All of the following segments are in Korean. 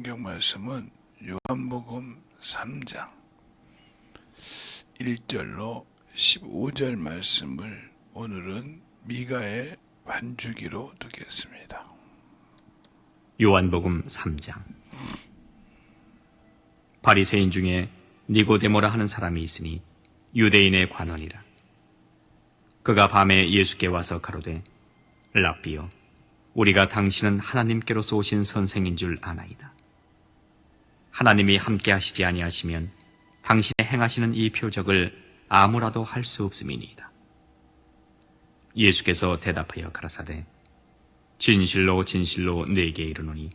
성경 말씀은 요한복음 3장 1절로 15절 말씀을 오늘은 미가의 반주기로 듣겠습니다. 요한복음 3장. 바리새인 중에 니고데모라 하는 사람이 있으니 유대인의 관원이라. 그가 밤에 예수께 와서 가로되, 랍비여, 우리가 당신은 하나님께로서 오신 선생인 줄 아나이다. 하나님이 함께 하시지 아니하시면 당신의 행하시는 이 표적을 아무라도 할 수 없음이니이다. 예수께서 대답하여 가라사대, 진실로 진실로 네게 이르노니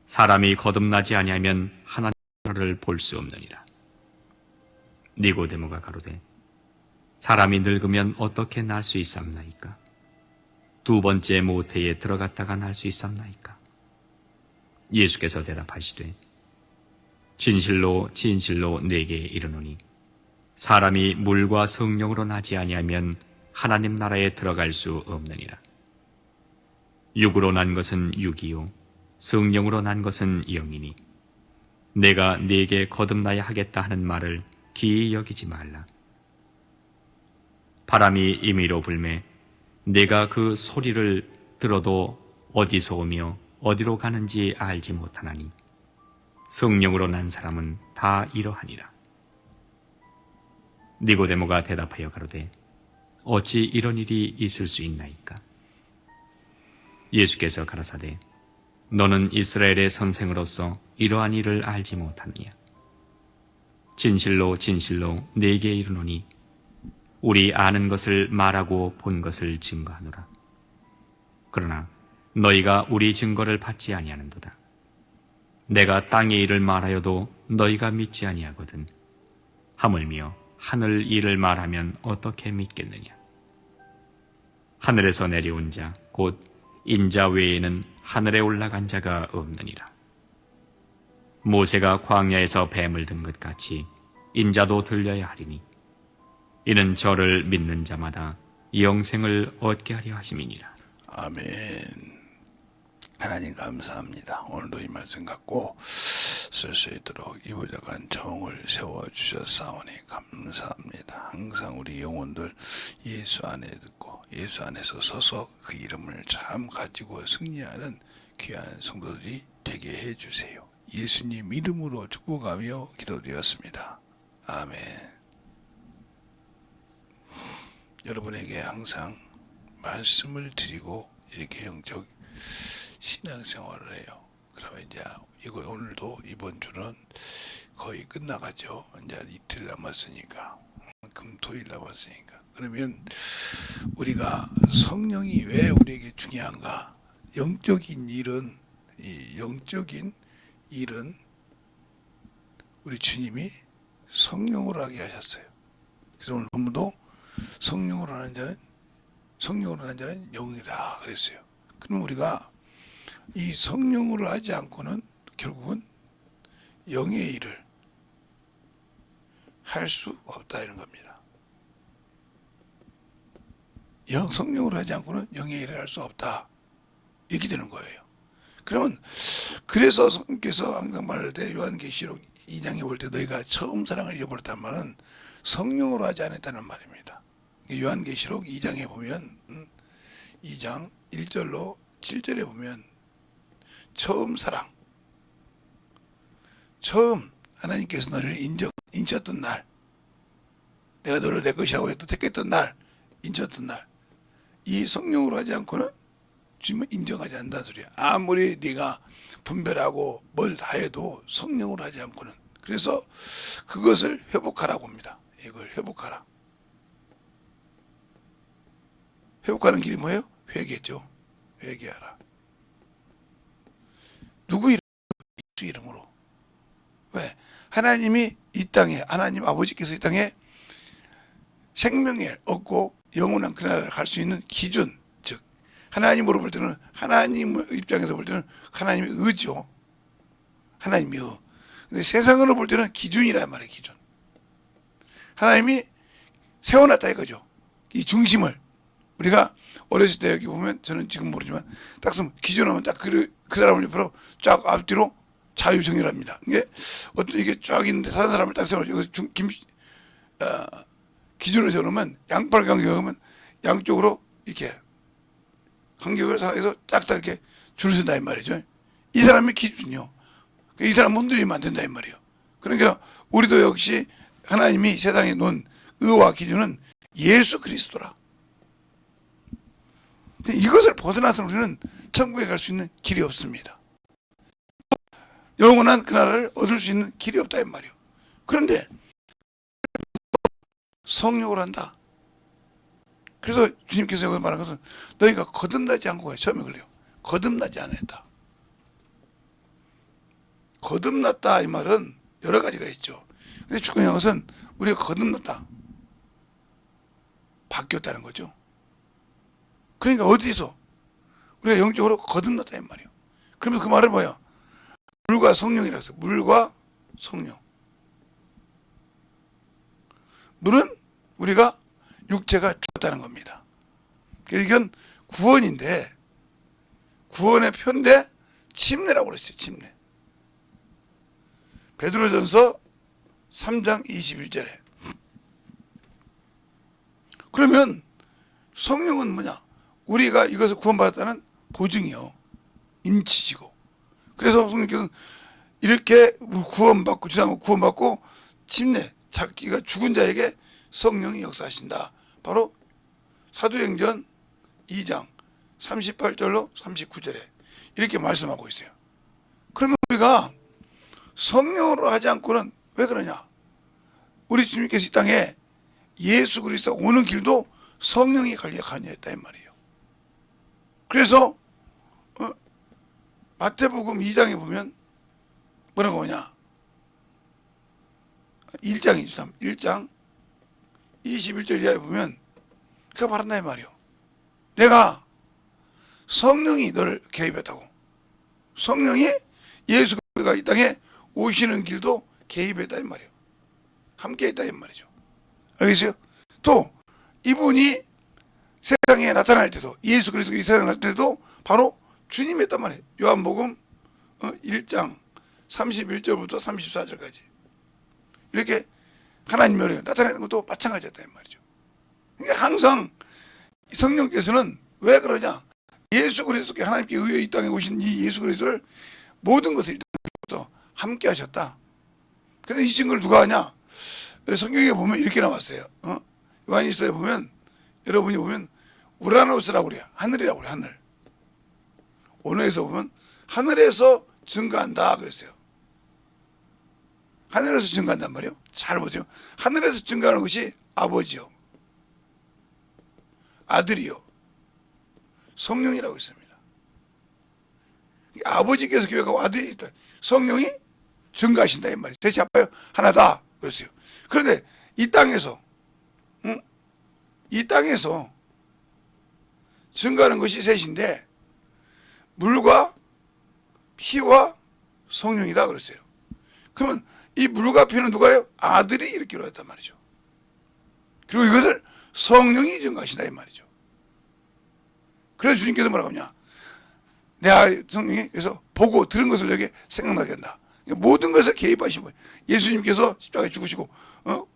사람이 거듭나지 아니하면 하나님의 나라를 볼 수 없느니라. 니고데모가 가로되, 사람이 늙으면 어떻게 날 수 있삼나이까? 두 번째 모태에 들어갔다가 날 수 있삼나이까? 예수께서 대답하시되, 진실로 진실로 네게 이르노니 사람이 물과 성령으로 나지 아니하면 하나님 나라에 들어갈 수 없느니라. 육으로 난 것은 육이요 성령으로 난 것은 영이니 내가 네게 거듭나야 하겠다 하는 말을 기이 여기지 말라. 바람이 임의로 불매 내가 그 소리를 들어도 어디서 오며 어디로 가는지 알지 못하나니 성령으로 난 사람은 다 이러하니라. 니고데모가 대답하여 가로되, 어찌 이런 일이 있을 수 있나이까? 예수께서 가라사대, 너는 이스라엘의 선생으로서 이러한 일을 알지 못하느냐? 진실로 진실로 네게 이르노니 우리 아는 것을 말하고 본 것을 증거하노라. 그러나 너희가 우리 증거를 받지 아니하는도다. 내가 땅의 일을 말하여도 너희가 믿지 아니하거든. 하물며 하늘 일을 말하면 어떻게 믿겠느냐? 하늘에서 내려온 자 곧 인자 외에는 하늘에 올라간 자가 없느니라. 모세가 광야에서 뱀을 든 것 같이 인자도 들려야 하리니 이는 저를 믿는 자마다 영생을 얻게 하려 하심이니라. 아멘. 하나님 감사합니다. 오늘도 이 말씀 갖고 쓸 수 있도록 이부자간 정을 세워주셨사오니 감사합니다. 항상 우리 영혼들 예수 안에 듣고 예수 안에서 서서 그 이름을 참 가지고 승리하는 귀한 성도들이 되게 해주세요. 예수님 이름으로 축복하며 기도드렸습니다. 아멘. 여러분에게 항상 말씀을 드리고 이렇게 영적 신앙생활을 해요. 그러면 이제 이거 오늘도 이번 주는 거의 끝나가죠. 이제 이틀 남았으니까, 금토일 남았으니까. 그러면 우리가 성령이 왜 우리에게 중요한가? 영적인 일은 우리 주님이 성령으로 하게 하셨어요. 그래서 오늘 본문도 성령으로 하는 자는 영이라 그랬어요. 그럼 우리가 이 성령으로 하지 않고는 결국은 영의 일을 할 수 없다 이런 겁니다. 성령으로 하지 않고는 영의 일을 할 수 없다 이렇게 되는 거예요. 그러면 그래서 성령께서 항상 말할 때 요한계시록 2장에 볼 때 너희가 처음 사랑을 잃어버렸단 말은 성령으로 하지 않았다는 말입니다. 요한계시록 2장에 보면 2장 1절로 7절에 보면 처음 사랑, 처음 하나님께서 너를 인쳤던 날, 내가 너를 내 것이라고 해도 택했던 날, 인쳤던 날, 이 성령으로 하지 않고는 주님은 인정하지 않는다는 소리야. 아무리 네가 분별하고 뭘 다 해도 성령으로 하지 않고는. 그래서 그것을 회복하라고 합니다. 이걸 회복하라. 회복하는 길이 뭐예요? 회개죠. 회개하라. 누구 이름? 예수 이름으로. 왜? 하나님이 이 땅에, 하나님 아버지께서 이 땅에 생명을 얻고 영원한 그날을 갈 수 있는 기준, 즉 하나님으로 볼 때는, 하나님 입장에서 볼 때는 하나님의 의죠. 하나님의 의. 근데 세상으로 볼 때는 기준이란 말이에요. 기준. 하나님이 세워놨다 이거죠. 이 중심을. 우리가 어렸을 때 여기 보면, 저는 지금 모르지만 딱 쓰면 기준하면 딱 그 사람을 옆으로 쫙 앞뒤로 자유정의랍니다. 이게 어떤 이게 쫙 있는데 다른 사람을 딱 세워놓죠. 기준을 세우면 양팔 간격하면 양쪽으로 이렇게 간격을 상해서 짝딱 이렇게 줄 쓴다 이 말이죠. 이 사람의 기준이요. 이 사람 흔들리면 안 된다 이 말이에요. 그러니까 우리도 역시 하나님이 세상에 놓은 의와 기준은 예수 그리스도라. 이것을 벗어나서 우리는 천국에 갈 수 있는 길이 없습니다. 영원한 그날을 얻을 수 있는 길이 없다 이 말이에요. 그런데 성령을 한다. 그래서 주님께서 여기 말한 것은 너희가 거듭나지 않고 가요. 처음에 그래요. 거듭나지 않았다. 거듭났다 이 말은 여러 가지가 있죠. 근데 중요한 것은 우리가 거듭났다. 바뀌었다는 거죠. 그러니까 어디서 우리가 영적으로 거듭났다 이 말이에요. 그러면서 그 말을 뭐예요? 물과 성령이라고 했어요. 물과 성령. 물은 우리가 육체가 죽었다는 겁니다. 이건 구원인데 구원의 표인데 침례라고 그랬어요. 침례. 베드로전서 3장 21절에 그러면 성령은 뭐냐? 우리가 이것을 구원받았다는 보증이요. 인치시고. 그래서 성령께서는 이렇게 구원받고 주상을 구원받고 침례 자기가 죽은 자에게 성령이 역사하신다. 바로 사도행전 2장 38절로 39절에 이렇게 말씀하고 있어요. 그러면 우리가 성령으로 하지 않고는 왜 그러냐? 우리 주님께서 이 땅에 예수 그리스도 오는 길도 성령이 관리하냐 했다 이 말이에요. 그래서 마태복음 2장에 보면 뭐라고 하냐? 1장이죠. 1장 21절 이하에 보면 그가 말한다 이 말이에요. 내가 성령이 너를 개입했다고. 성령이 예수가 이 땅에 오시는 길도 개입했다 이 말이에요. 함께 했다 이 말이죠. 알겠어요? 또 이분이 세상에 나타날 때도 예수 그리스도가 이 세상에 나타날 때도 바로 주님이 했단 말이에요. 요한복음 1장 31절부터 34절까지 이렇게 하나님이 나타내는 것도 마찬가지였다 이 말이죠. 그러니까 항상 성령께서는 왜 그러냐? 예수 그리스도께 하나님께 의해 이 땅에 오신 이 예수 그리스도를 모든 것을 일단부터 함께 하셨다. 그런데 이 증거를 누가 하냐? 성경에 보면 이렇게 나왔어요. 요한일서에 보면 여러분이 보면 우라노스라고 그래요. 하늘이라고 그래요. 하늘. 원어에서 보면 하늘에서 증거한다 그랬어요. 하늘에서 증거한단 말이에요. 잘 보세요. 하늘에서 증거하는 것이 아버지요, 아들이요, 성령이라고 있습니다. 아버지께서 교회하고 아들이 있다. 성령이 증거하신다 이 말이에요. 대체 아빠요 하나다 그랬어요. 그런데 이 땅에서 이 땅에서 증거하는 것이 셋인데 물과 피와 성령이다 그랬어요. 그러면 이 물과 피는 누가요? 아들이 이렇게 했단 말이죠. 그리고 이것을 성령이 증거하신다 이 말이죠. 그래서 주님께서 뭐라고 하냐? 내 성령이 그래서 보고 들은 것을 내게 생각나게 한다. 모든 것을 개입하신 거예요. 예수님께서 십자가에 죽으시고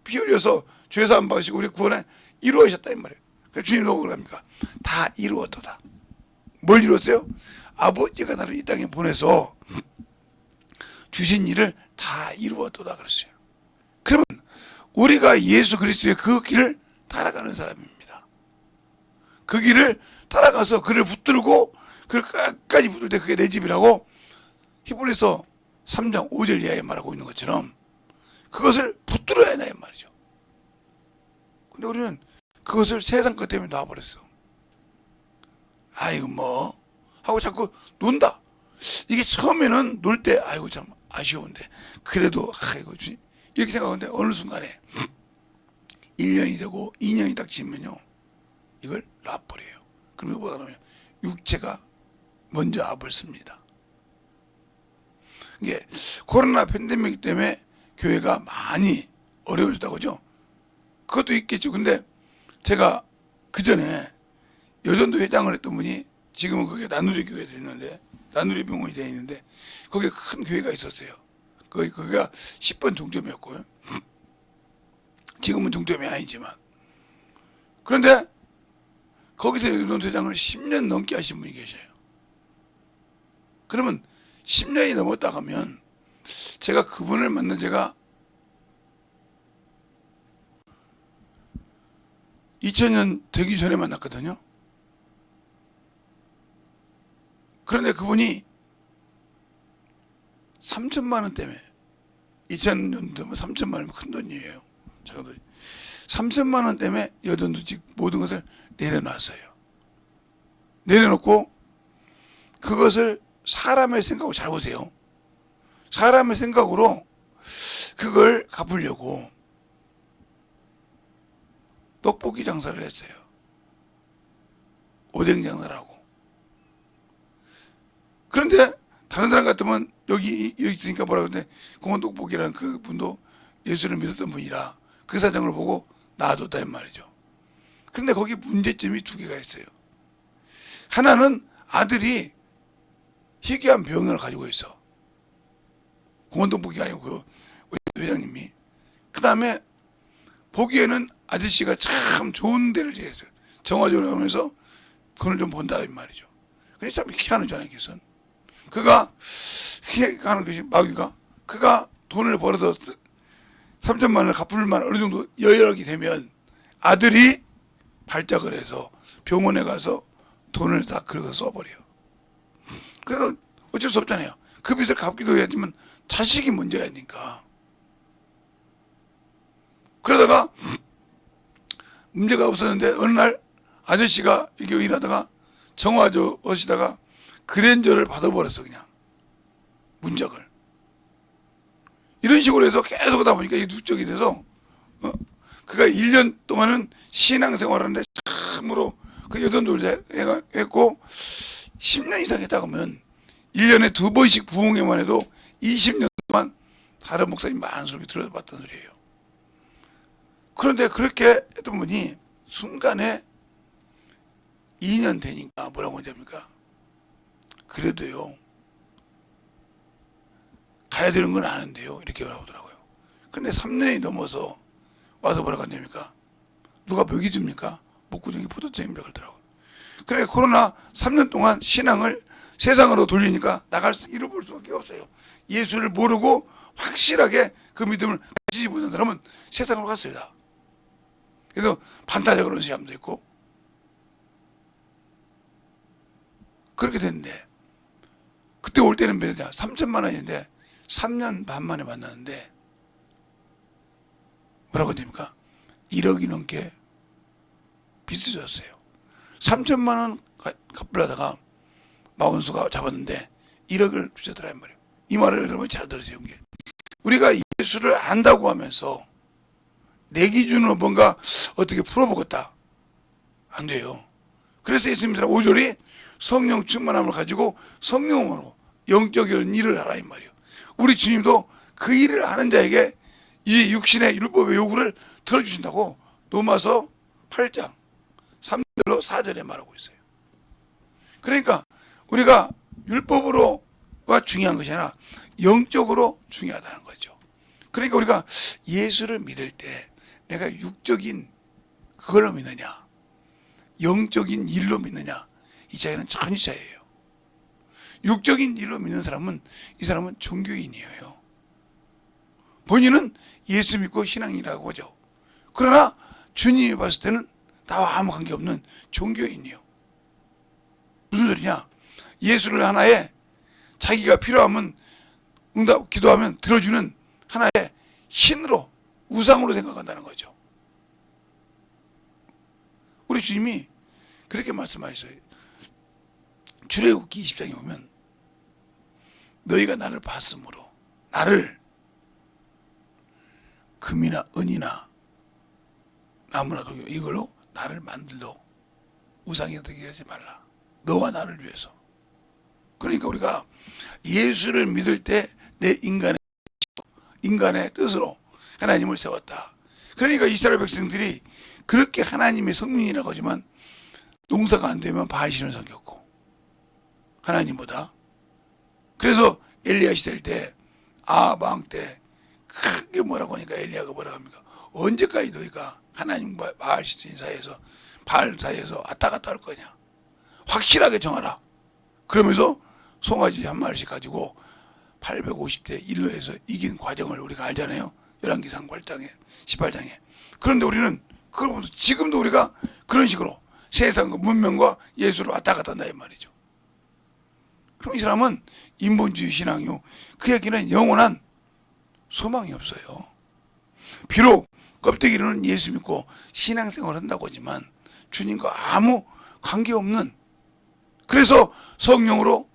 피 흘려서 죄사함 받으시고 우리 구원에 이루어졌다 이 말이에요. 그래서 주님도 그럽니까? 다 이루었도다. 뭘 이루었어요? 아버지가 나를 이 땅에 보내서 주신 일을 다 이루었도다 그랬어요. 그러면 우리가 예수 그리스도의 그 길을 따라가는 사람입니다. 그 길을 따라가서 그를 붙들고 그를 끝까지 붙들 때 그게 내 집이라고 히브리서 3장 5절 이하에 말하고 있는 것처럼 그것을 붙들어야 하나 이 말이죠. 근데 우리는 그것을 세상 것 때문에 놔버렸어. 아이고 뭐 하고 자꾸 논다. 이게 처음에는 놀 때 아이고 참 아쉬운데 그래도 아이고 주님 이렇게 생각하는데 어느 순간에 1년이 되고 2년이 딱 지면요 이걸 놔버려요. 그러면 뭐가 나오냐? 육체가 먼저 앞을 씁니다. 이게 코로나 팬데믹 때문에 교회가 많이 어려워졌다고 그죠? 그것도 있겠죠. 근데 제가 그 전에 여전도 회장을 했던 분이 지금은 그게 나누리 교회에 있는데 나누리 병원이 되어 있는데 거기에 큰 교회가 있었어요. 거기가 10번 종점이었고요. 지금은 종점이 아니지만. 그런데 거기서 유동대장을 10년 넘게 하신 분이 계셔요. 그러면 10년이 넘었다 가면 제가 그분을 만난 제가 2000년 되기 전에 만났거든요. 그런데 그분이 3천만 원 때문에 2000년도면 3천만 원이면 큰 돈이에요. 작은 돈이. 3천만 원 때문에 여전도직 모든 것을 내려놨어요. 내려놓고 그것을 사람의 생각으로 잘 보세요. 사람의 생각으로 그걸 갚으려고 떡볶이 장사를 했어요. 오뎅 장사를 하고. 그런데 다른 사람 같으면 여기 있으니까 뭐라 그러는데 공원떡볶이라는 그 분도 예수를 믿었던 분이라 그 사정을 보고 놔뒀다 말이죠. 그런데 거기 문제점이 두 개가 있어요. 하나는 아들이 희귀한 병을 가지고 있어. 공원떡볶이가 아니고 그 회장님이. 그 다음에 보기에는 아저씨가 참 좋은 데를 지었어요. 정화조를 하면서 돈을 좀 번다 이 말이죠. 근데 참 희한한 줄 알겠어. 그가 희한한 것이 마귀가 그가 돈을 벌어서 3천만 원을 갚을 만 어느 정도 여력이 되면 아들이 발작을 해서 병원에 가서 돈을 다 긁어 써버려요. 그래서 어쩔 수 없잖아요. 그 빚을 갚기도 해야지만 자식이 문제가 있으니까. 그러다가 문제가 없었는데 어느 날 아저씨가 이렇게 일하다가 정화조 하시다가 그랜저를 받아버렸어. 그냥 문적을 이런 식으로 해서 계속 하다 보니까 이게 누적이 돼서 그가 1년 동안은 신앙생활을 하는데 참으로 그 여전도를 했고 10년 이상 했다 그러면 1년에 2번씩 부흥회만 해도 20년 동안 다른 목사님 많은 소리 들어봤던 소리예요. 그런데 그렇게 했던 분이 순간에 2년 되니까 뭐라고 하냐니까 그래도요 가야 되는 건 아는데요 이렇게 나오더라고요. 근데 3년이 넘어서 와서 뭐라고 하냐니까 누가 먹이 줍니까? 목구멍이 포도잼이라고 그러더라고요. 그래 코로나 3년 동안 신앙을 세상으로 돌리니까 나갈 수 잃어볼 수밖에 없어요. 예수를 모르고 확실하게 그 믿음을 가지지 못한 사람은 세상으로 갔어요 다. 그래서 반타작을 하는 사람도 있고 그렇게 됐는데 그때 올 때는 몇이냐 3천만 원인데 3년 반 만에 만났는데 뭐라고 합니까? 1억이 넘게 빚을 졌어요. 3천만 원 갚으려다가 마운수가 잡았는데 1억을 빚었더라 이 말이에요. 이 말을 여러분 잘 들으세요. 우리가 예수를 안다고 하면서 내 기준으로 뭔가 어떻게 풀어보겠다 안 돼요. 그래서 예수님께서 5절이 성령 충만함을 가지고 성령으로 영적인 일을 하라 이 말이에요. 우리 주님도 그 일을 하는 자에게 이 육신의 율법의 요구를 들어주신다고 로마서 8장 3절로 4절에 말하고 있어요. 그러니까 우리가 율법으로가 중요한 것이 아니라 영적으로 중요하다는 거죠. 그러니까 우리가 예수를 믿을 때 내가 육적인 그걸로 믿느냐 영적인 일로 믿느냐 이 차이는 전혀 차이예요. 육적인 일로 믿는 사람은 이 사람은 종교인이에요. 본인은 예수 믿고 신앙이라고 하죠. 그러나 주님이 봤을 때는 나와 아무 관계없는 종교인이에요. 무슨 소리냐? 예수를 하나의 자기가 필요하면 응답 기도하면 들어주는 하나의 신으로 우상으로 생각한다는 거죠. 우리 주님이 그렇게 말씀하셨어요. 출애굽기 20장에 보면 너희가 나를 봤으므로 나를 금이나 은이나 나무나 독 이걸로 나를 만들도 우상이 되게 하지 말라. 너와 나를 위해서. 그러니까 우리가 예수를 믿을 때 내 인간의 뜻으로 하나님을 세웠다. 그러니까 이스라엘 백성들이 그렇게 하나님의 성민이라고 하지만 농사가 안 되면 바알신을 섬겼고 하나님보다 그래서 엘리야 시대 때 아방 때 크게 뭐라고 하니까 엘리야가 뭐라고 합니까? 언제까지 너희가 하나님과 바알 시스템 사이에서 바알 사이에서 왔다 갔다 할 거냐? 확실하게 정하라. 그러면서 송아지 한 마리씩 가지고 850대 1로 해서 이긴 과정을 우리가 알잖아요. 열왕기상 8장에 18장에. 그런데 우리는 그걸 보면서 지금도 우리가 그런 식으로 세상과 문명과 예수를 왔다 갔다 한다 이 말이죠. 그럼 이 사람은 인본주의 신앙이요. 그에게는 영원한 소망이 없어요. 비록 껍데기로는 예수 믿고 신앙생활을 한다고 하지만 주님과 아무 관계없는, 그래서 성령으로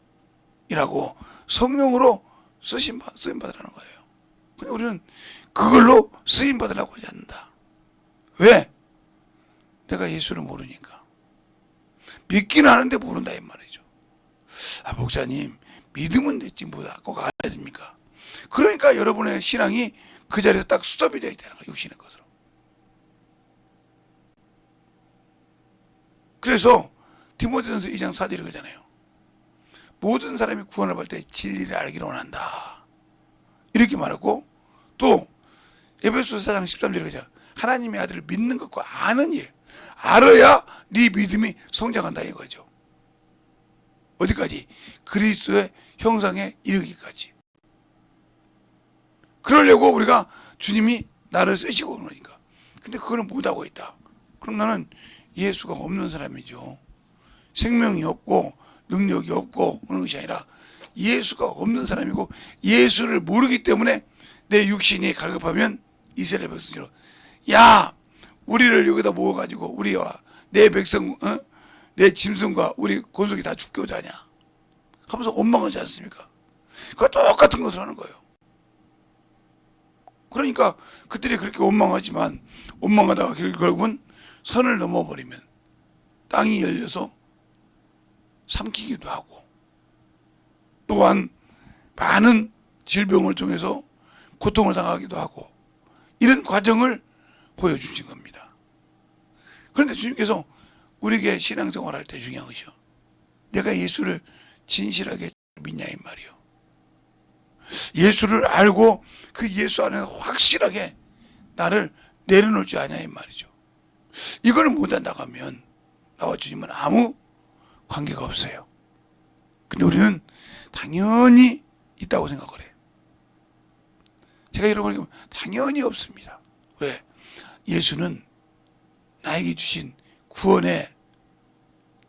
일하고 성령으로 쓰임받으라는 거예요. 근데 우리는 그걸로 쓰임받으려고 하지 않는다. 왜? 내가 예수를 모르니까. 믿기는 하는데 모른다 이 말이죠. 아, 목사님 믿으면 됐지 뭐 꼭 알아야 됩니까? 그러니까 여러분의 신앙이 그 자리에서 딱 수접이 되어 있다는 거예요. 육신의 것으로. 그래서 디모데전서 2장 4절에 그러잖아요. 모든 사람이 구원을 받을 때 진리를 알기를 원한다. 이렇게 말하고, 또 에베소서 4장 13절에 그러죠. 하나님의 아들을 믿는 것과 아는 일, 알아야 네 믿음이 성장한다 이거죠. 어디까지? 그리스도의 형상에 이르기까지. 그러려고 우리가 주님이 나를 쓰시고 그러니까. 근데 그거는 못하고 있다. 그럼 나는 예수가 없는 사람이죠. 생명이 없고 능력이 없고 그런 것이 아니라 예수가 없는 사람이고, 예수를 모르기 때문에 내 육신이 갈급하면 이스라엘 백성처럼, 야 우리를 여기다 모아가지고 우리와 내 백성, 내 짐승과 우리 권속이 다 죽게 하냐 하면서 원망하지 않습니까? 그거 똑같은 것을 하는 거예요. 그러니까 그들이 그렇게 원망하지만, 원망하다가 결국은 선을 넘어버리면 땅이 열려서 삼키기도 하고, 또한 많은 질병을 통해서 고통을 당하기도 하고, 이런 과정을 보여주신 겁니다. 그런데 주님께서 우리에게 신앙생활 할 때 중요한 것이요, 내가 예수를 진실하게 믿냐 이 말이요. 예수를 알고 그 예수 안에 확실하게 나를 내려놓지 않냐 이 말이죠. 이걸 못한다고 하면 나와 주님은 아무 관계가 없어요. 근데 우리는 당연히 있다고 생각을 해요. 제가 여러분에게 당연히 없습니다. 왜? 예수는 나에게 주신 구원의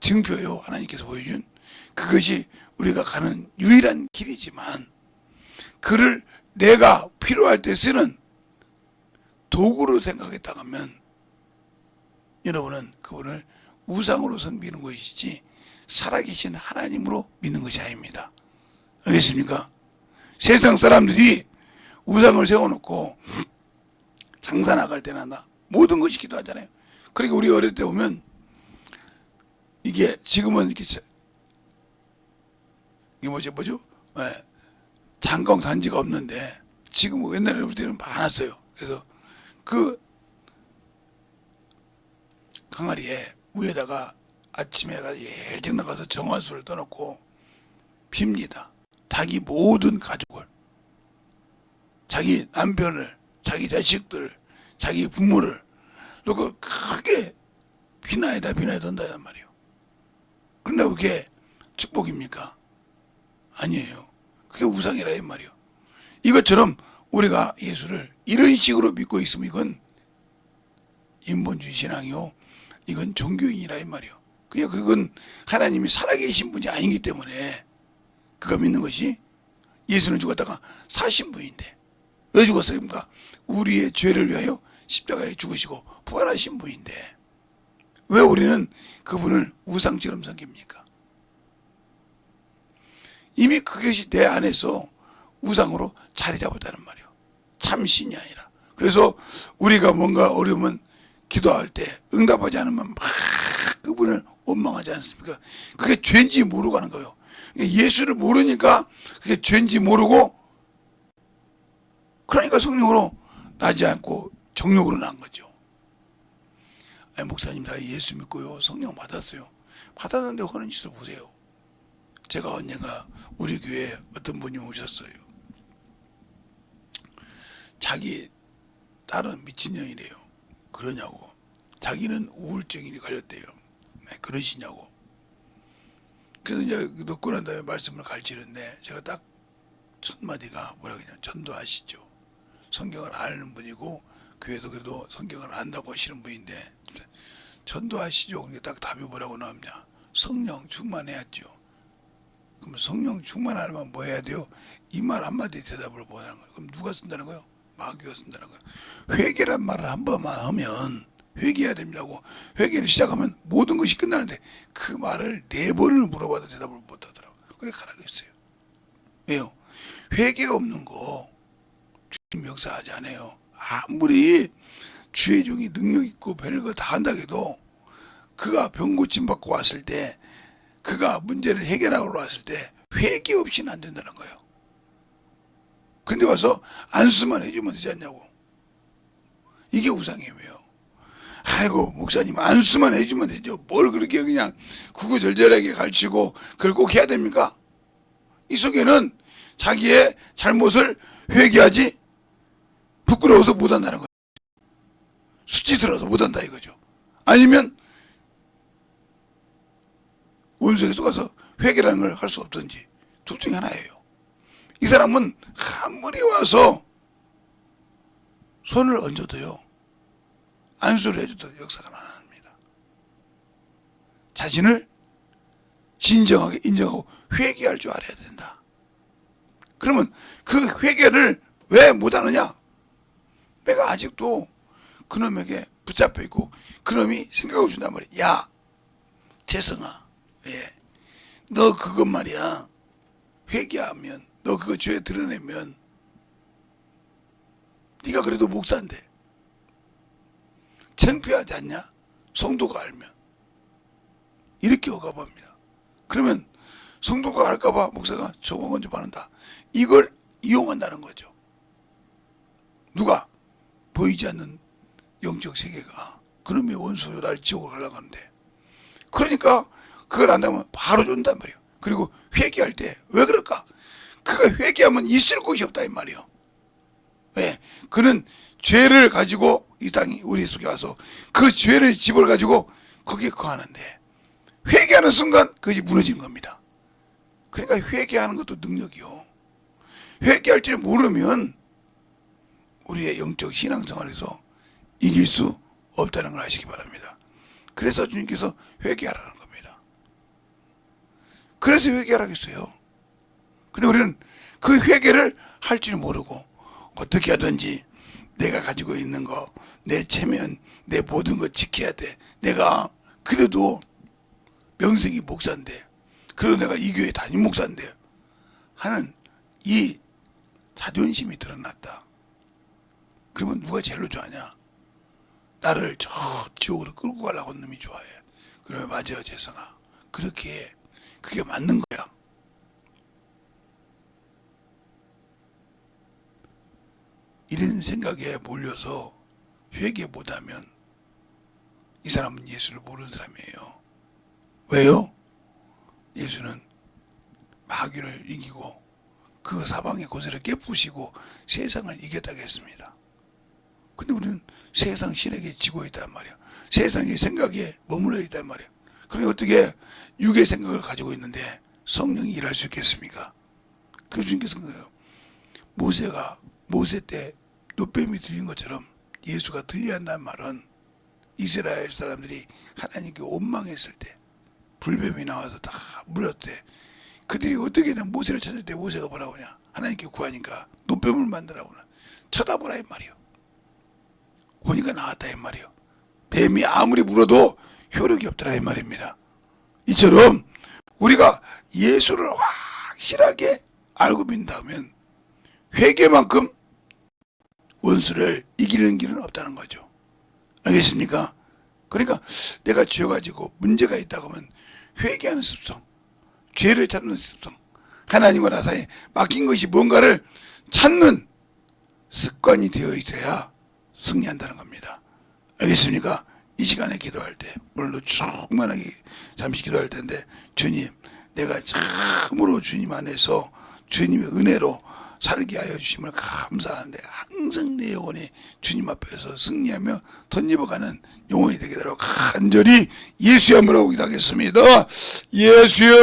증표요. 하나님께서 보여준 그것이 우리가 가는 유일한 길이지만, 그를 내가 필요할 때 쓰는 도구로 생각했다고 하면 여러분은 그분을 우상으로 섬기는 것이지 살아계신 하나님으로 믿는 것이 아닙니다. 알겠습니까? 세상 사람들이 우상을 세워놓고 장사 나갈 때나 모든 것이 기도하잖아요. 그러니까 우리 어릴 때 보면 이게 지금은 이게 뭐죠? 네. 장광 단지가 없는데 지금 옛날에 우리 때는 많았어요. 그래서 그 강아리에 위에다가 아침에 가서 일찍 나가서 정화수를 떠놓고 빕니다. 자기 모든 가족을, 자기 남편을, 자기 자식들을, 자기 부모를 놓고 크게 비나이다 던다단 말이에요. 그런데 그게 축복입니까? 아니에요. 그게 우상이라 이 말이에요. 이것처럼 우리가 예수를 이런 식으로 믿고 있으면 이건 인본주의 신앙이요, 이건 종교인이라 이 말이에요. 그냥 그건 하나님이 살아계신 분이 아니기 때문에 그거 믿는 것이, 예수는 죽었다가 사신 분인데 왜 죽었습니까? 우리의 죄를 위하여 십자가에 죽으시고 부활하신 분인데 왜 우리는 그분을 우상처럼 섬깁니까? 이미 그것이 내 안에서 우상으로 자리 잡았다는 말이에요. 참신이 아니라. 그래서 우리가 뭔가 어려우면 기도할 때 응답하지 않으면 막 그분을 원망하지 않습니까? 그게 죄인지 모르고 하는 거예요. 예수를 모르니까 그게 죄인지 모르고, 그러니까 성령으로 나지 않고 정욕으로 난 거죠. 아니, 목사님 다 예수 믿고요 성령 받았어요. 받았는데 하는 짓을 보세요. 제가 언젠가 우리 교회에 어떤 분이 오셨어요. 자기 딸은 미친년이래요. 그러냐고. 자기는 우울증이 걸렸대요. 네, 그러시냐고. 그래서 이제 놓고 난 다음에 말씀을 가르치는데 제가 딱 첫 마디가 뭐라 그러냐. 전도하시죠. 성경을 아는 분이고 교회도 그래도 성경을 안다고 하시는 분인데 전도하시죠. 그러니까 딱 답이 뭐라고 나오냐. 성령 충만해야죠. 그럼 성령 충만하려면 뭐 해야 돼요? 이 말 한마디 대답을 보라는 거예요. 그럼 누가 쓴다는 거예요? 마귀가 쓴다는 거예요. 회개란 말을 한 번만 하면 회개해야 됩니다고. 회개를 시작하면 모든 것이 끝나는데 그 말을 4번을 물어봐도 대답을 못 하더라고요. 그래 가라고 했어요. 왜요? 회개가 없는 거 주님 역사하지 않아요. 아무리 주의 종이 능력 있고 별거 다 한다 해도 그가 병 고침 받고 왔을 때 그가 문제를 해결하러 왔을 때 회개 없이는 안 된다는 거예요. 그런데 와서 안수만 해주면 되지 않냐고. 이게 우상이에요. 아이고 목사님 안수만 해주면 되죠. 뭘 그렇게 그냥 구구절절하게 가르치고 그걸 꼭 해야 됩니까? 이 속에는 자기의 잘못을 회개하지 부끄러워서 못한다는 거예요. 수치스러워서 못한다 이거죠. 아니면 원수에게 속아서 회개라는 걸 할 수 없든지 둘 중에 하나예요. 이 사람은 아무리 와서 손을 얹어도요 안수를 해줘도 역사가 안 합니다. 자신을 진정하게 인정하고 회개할 줄 알아야 된다. 그러면 그 회개를 왜 못하느냐? 내가 아직도 그놈에게 붙잡혀 있고 그놈이 생각을 준단 말이야. 야 재성아, 예, 너 그것 말이야 회개하면 너 그거 죄 드러내면 네가 그래도 목사인데 창피하지 않냐? 성도가 알면 이렇게 억압합니다. 그러면 성도가 알까봐 목사가 저거 먼저 받는다. 이걸 이용한다는 거죠. 누가? 보이지 않는 영적 세계가 그놈의 원수로 날 지옥으로 가려고 하는데 그러니까 그걸 안다면 바로 준단 말이에요. 그리고 회개할 때 왜 그럴까? 그가 회개하면 있을 곳이 없다 이 말이에요. 왜? 그는 죄를 가지고 이 땅이 우리 속에 와서 그 죄를 집을 가지고 거기에 거하는데 회개하는 순간 그것이 무너지는 겁니다. 그러니까 회개하는 것도 능력이요. 회개할 줄 모르면 우리의 영적 신앙생활에서 이길 수 없다는 걸 아시기 바랍니다. 그래서 주님께서 회개하라는 겁니다. 그래서 회개하라고 했어요. 근데 우리는 그 회개를 할 줄 모르고 어떻게 하든지 내가 가지고 있는 거, 내 체면, 내 모든 거 지켜야 돼. 내가 그래도 명색이 목사인데, 그래도 내가 이 교회 담임 목사인데 하는 이 자존심이 드러났다. 그러면 누가 제일로 좋아하냐? 나를 저 지옥으로 끌고 가려고 하는 놈이 좋아해. 그러면 맞아요, 재성아. 그렇게 그게 맞는 거야. 이런 생각에 몰려서 회개 못하면 이 사람은 예수를 모르는 사람이에요. 왜요? 예수는 마귀를 이기고 그 사방의 고세를 깨부시고 세상을 이겼다고 했습니다. 근데 우리는 세상 신에게 지고 있단 말이야. 세상의 생각에 머물러 있단 말이야. 그러니 어떻게 육의 생각을 가지고 있는데 성령이 일할 수 있겠습니까? 그래서 주님께서 그래요. 모세가 모세 때 노뱀이 들린 것처럼 예수가 들려야 한다는 말은 이스라엘 사람들이 하나님께 원망했을 때 불뱀이 나와서 다 물었대. 그들이 어떻게 모세를 찾을 때 모세가 뭐라고 하냐? 하나님께 구하니까 노뱀을 만들라고 쳐다보라 이 말이요. 보니까 나왔다 이 말이요. 뱀이 아무리 물어도 효력이 없더라 이 말입니다. 이처럼 우리가 예수를 확실하게 알고 믿는다면 회개만큼 원수를 이기는 길은 없다는 거죠. 알겠습니까? 그러니까 내가 죄 가지고 문제가 있다고 하면 회개하는 습성, 죄를 찾는 습성, 하나님과 나 사이에 막힌 것이 뭔가를 찾는 습관이 되어 있어야 승리한다는 겁니다. 알겠습니까? 이 시간에 기도할 때 오늘도 충만하게 잠시 기도할 텐데 주님 내가 참으로 주님 안에서 주님의 은혜로 살게 하여 주심을 감사하는데 항상 내 영혼이 주님 앞에서 승리하며 덧입어가는 영혼이 되게 되도록 간절히 예수의 이름으로 기도하겠습니다. 예수여.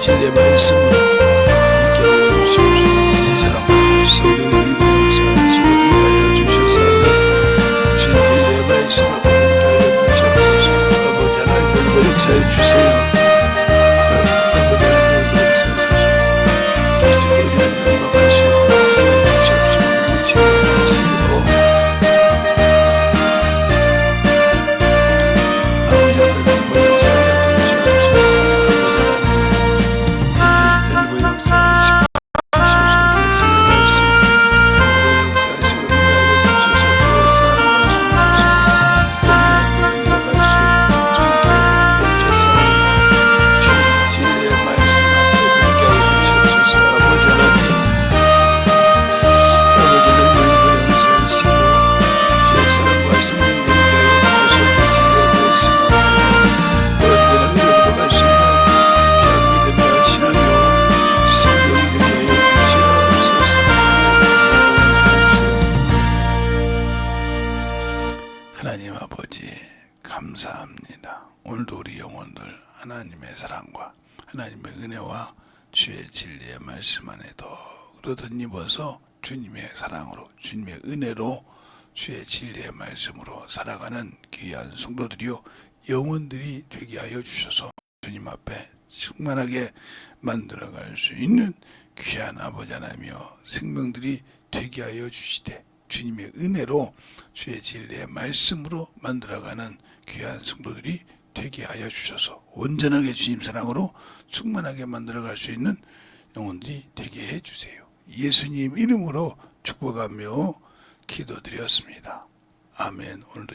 진리의 말씀으로 믿게 하여 주시옵소서. 이 사람 성령의 역사하시고 인도하여 주셔서 진리의 말씀을 믿게 하여 주시옵소서. 아버지 하나님 역사해 주세요. 아버지 하나님 역사해 주시옵소서. 우리 하나님 역사해 주시옵소서. 진리의 말씀으로 아버지 하나님 역사해 하나님 아버지 감사합니다. 오늘도 우리 영혼들 하나님의 사랑과 하나님의 은혜와 주의 진리의 말씀 안에 더욱더 덧입어서 주님의 사랑으로 주님의 은혜로 주의 진리의 말씀으로 살아가는 귀한 성도들이요 영혼들이 되게 하여 주셔서 주님 앞에 충만하게 만들어갈 수 있는 귀한 아버지 하나님이여 생명들이 되게 하여 주시되 주님의 은혜로 주의 진리의 말씀으로 만들어가는 귀한 성도들이 되게 하여 주셔서 온전하게 주님 사랑으로 충만하게 만들어갈 수 있는 영혼들이 되게 해주세요. 예수님 이름으로 축복하며 기도드렸습니다. 아멘. 오늘도